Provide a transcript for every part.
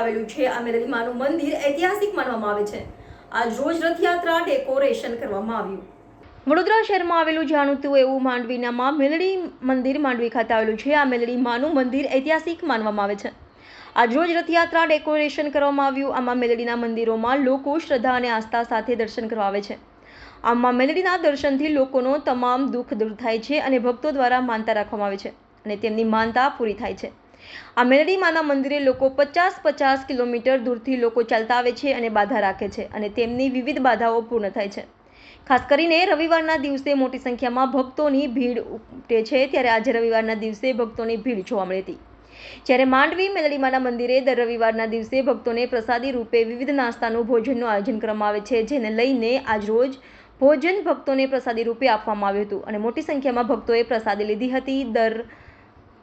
આવેલું છે આ મેલડી માનું મંદિર ઐતિહાસિક માનવામાં આવે છે। આજ રોજ રથયાત્રા ડેકોરેશન કરવામાં આવ્યું। વડોદરા શહેરમાં આવેલું જાણીતું એવું માંડવીનામાં મેલડી મંદિર માંડવી ખાતે આવેલું છે। આ મેલડી માનું મંદિર ઐતિહાસિક માનવામાં આવે છે। આજ રોજ રથયાત્રા ડેકોરેશન કરવામાં આવ્યું। આમાં મેલડીના મંદિરોમાં લોકો શ્રદ્ધા અને આસ્થા સાથે દર્શન કરવા આવે છે। આમાં મેલડીના દર્શનથી લોકોનો તમામ દુઃખ દૂર થાય છે અને ભક્તો દ્વારા માનતા રાખવામાં આવે છે અને તેમની માનતા પૂરી થાય છે। આ મેલડી માના મંદિરે લોકો 50 કિલોમીટર દૂરથી લોકો ચાલતા આવે છે અને બાધા રાખે છે અને તેમની વિવિધ બાધાઓ પૂર્ણ થાય છે। ખાસ કરીને રવિવારના દિવસે મોટી સંખ્યામાં ભક્તોની ભીડ ઉમટે છે। ત્યારે આજે રવિવારના દિવસે ભક્તોની ભીડ જોવા મળી હતી। જ્યારે માંડવી મેલડી માના મંદિરે દર રવિવારના દિવસે ભક્તોને પ્રસાદી રૂપે વિવિધ નાસ્તાનું ભોજનનું આયોજન કરવામાં આવે છે, જેને લઈને આજરોજ ભોજન ભક્તોને પ્રસાદી રૂપે આપવામાં આવ્યું હતું અને મોટી સંખ્યામાં ભક્તોએ પ્રસાદી લીધી હતી। દર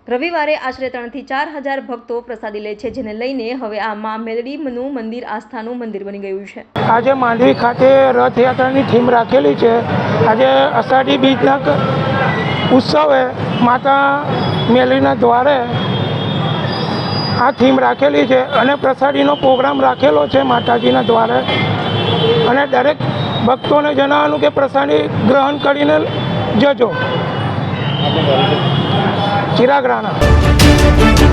રવિવારે આશરે 3 થી 4 હજાર ભક્તો પ્રસાદી લે છે, જેને લઈને હવે આ મા મેલડીનું મંદિર આસ્થાનું મંદિર બની ગયું છે। આજે માંડવી ખાતે રથયાત્રાની થીમ રાખેલી છે। આજે અષાઢી બીજના ઉત્સવે માતા મેલડીના દ્વારે આ થીમ રાખેલી છે અને પ્રસાદીનો પ્રોગ્રામ રાખેલો છે માતાજીના દ્વારે અને દરેક ભક્તોને જણાવવાનું કે પ્રસાદી ગ્રહણ કરીને જજો। ચિરાગ રાણા।